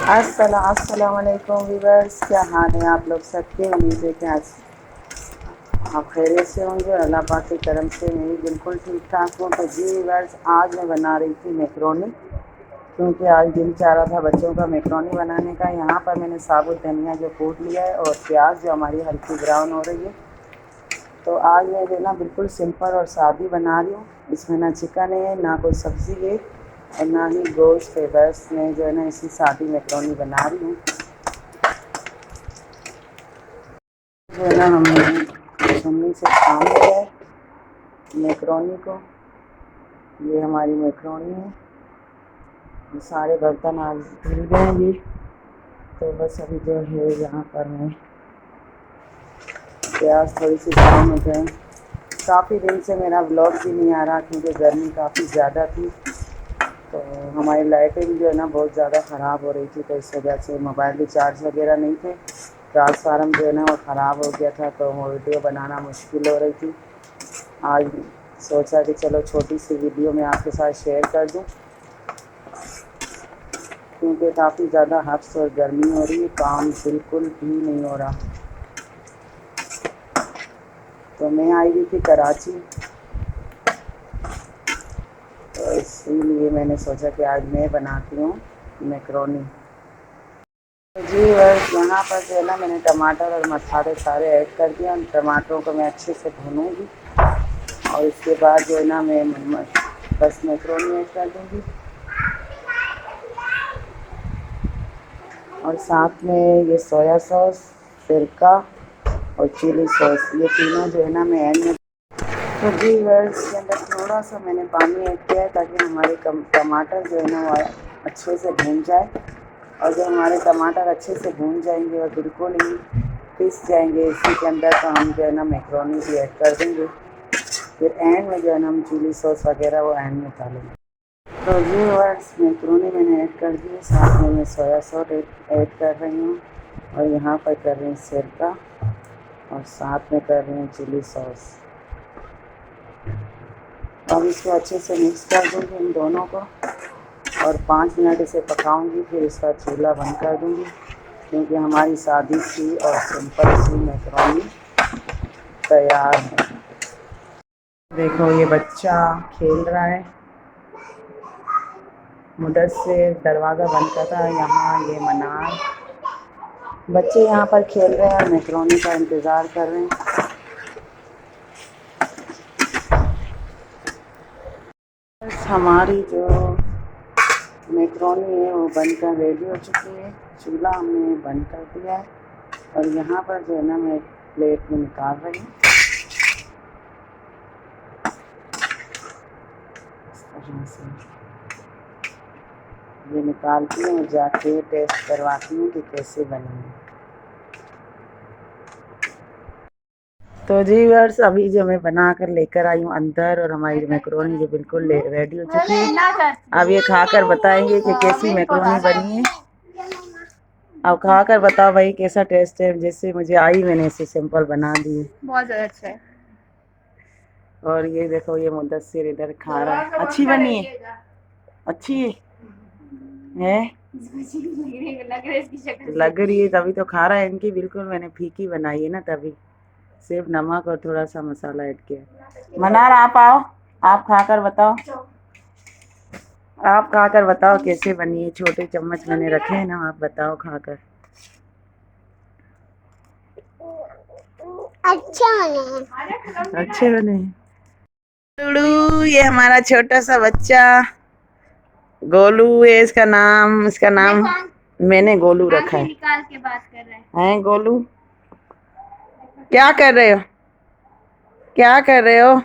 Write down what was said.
अस्सलाम वालेकुम वीवर्स, क्या हाल है आप लोग सबके। उम्मीद है कि आज आप खैरियत से होंगे और अल्लाह पाक की करम से मैं भी बिल्कुल ठीक ठाक हूँ। तो जी वीवर्स, आज मैं बना रही थी मैकरोनी, क्योंकि आज दिल चाह रहा था बच्चों का मैकरोनी बनाने का। यहाँ पर मैंने साबुत धनिया जो कूट लिया है और प्याज जो हमारी हल्की ब्राउन हो रही है। तो आज मैं जो ना बिल्कुल सिंपल और सादी बना रही हूँ। इसमें ना चिकन है, ना कोई सब्ज़ी है और ना ही गोश्त है। बस मैं जो है ना इसी सादी मैकरोनी बना रही हूँ। जो है ना हमने छन्नी से छान लिया है मैकरोनी को। ये हमारी मैकरोनी है। ये सारे बर्तन आज धुल गए हैं ये। तो बस अभी जो है यहाँ पर मैं प्याज थोड़ी सी ब्राउन हो जाए। काफ़ी दिन से मेरा ब्लॉग भी नहीं आ रहा क्योंकि गर्मी काफ़ी ज़्यादा थी। तो हमारी लाइटें भी जो है ना बहुत ज़्यादा ख़राब हो रही थी, तो इस वजह से मोबाइल रिचार्ज वगैरह नहीं थे। ट्रांसफार्मर जो है ना वो ख़राब हो गया था, तो वीडियो बनाना मुश्किल हो रही थी। आज सोचा कि चलो छोटी सी वीडियो मैं आपके साथ शेयर कर दूं, क्योंकि काफ़ी ज़्यादा हफ्स और गर्मी हो रही है, काम बिल्कुल भी नहीं हो रहा। तो मैं आई हुई थी कराची, तो इसीलिए मैंने सोचा कि आज मैं बनाती हूँ मैकरोनी। तो जी बस यहाँ पर जो है ना मैंने टमाटर और मसाले सारे ऐड कर दिए। उन टमाटरों को मैं अच्छे से भूनूँगी और इसके बाद जो है ना मैं बस मैकरोनी ऐड कर दूँगी। और साथ में ये सोया सॉस, सिरका और चिली सॉस, ये तीनों जो है ना मैं ऐड में। तो जी बस इसके अंदर थोड़ा सा मैंने पानी ऐड किया है ताकि हमारे टमाटर जो है ना वो अच्छे से भून जाए। और जब हमारे टमाटर अच्छे से भून जाएंगे और बिल्कुल ही पिस जाएंगे इसी के अंदर, तो हम जो है ना मैकरोनी भी ऐड कर देंगे। फिर एंड में जो है ना हम चिली सॉस वगैरह वो एंड में डालेंगे। तो ये वर्ड्स मैकरोनी मैंने ऐड कर दिए, साथ में मैं सोया सॉस ऐड कर रही हूँ और यहाँ पर कर रही हूँ सिरका और साथ में कर रही हूँ चिली सॉस। अब इसको अच्छे से मिक्स कर दूँगी इन दोनों को और 5 मिनट इसे पकाऊंगी। फिर इसका चूल्हा बंद कर दूँगी, क्योंकि हमारी सादी सी और सिंपल सी मैकरोनी तैयार है। देखो ये बच्चा खेल रहा है, मुदस्सिर दरवाज़ा बंद कर रहा है। यहाँ ये मनार बच्चे यहाँ पर खेल रहे हैं और मैकरोनी का इंतज़ार कर रहे हैं। बस हमारी जो मैकरोनी है वो बनकर रेडी हो चुकी है। चूल्हा हमने बंद कर दिया है और यहाँ पर जो है ना मैं प्लेट में निकाल रही हूँ। इस तरह से ये निकालती हूँ और जाके टेस्ट करवाती हूँ कि कैसे बनी है। तो जी वर्स अभी जो मैं बना कर लेकर आई हूँ अंदर, और हमारी मैकरोनी जो बिल्कुल रेडी हो चुकी है। अब ये खाकर बताएंगे कि कैसी मैकरोनी बनी है। अब खाकर बताओ भाई कैसा टेस्ट है। जैसे मुझे आई मैंने ऐसे सिंपल बना दी है। बहुत ज्यादा अच्छा है। और ये देखो ये मुदस्सिर इधर खा रहा है। अच्छी बनी है, अच्छी है लग रही है तभी तो खा रहा है। इनकी बिल्कुल मैंने फीकी बनाई है ना, तभी सिर्फ नमक और थोड़ा सा मसाला ऐड किया। मनार आप आओ, आप खाकर बताओ, आप खाकर बताओ कैसे बनी है। छोटे चम्मच मैंने रखे हैं ना, आप बताओ खाकर। अच्छे बने। टुडू ये हमारा छोटा सा बच्चा गोलू है, इसका नाम मैंने गोलू रखा है। निकाल के बात कर रहे हैं। हैं गोलू, क्या कर रहे हो, क्या कर रहे हो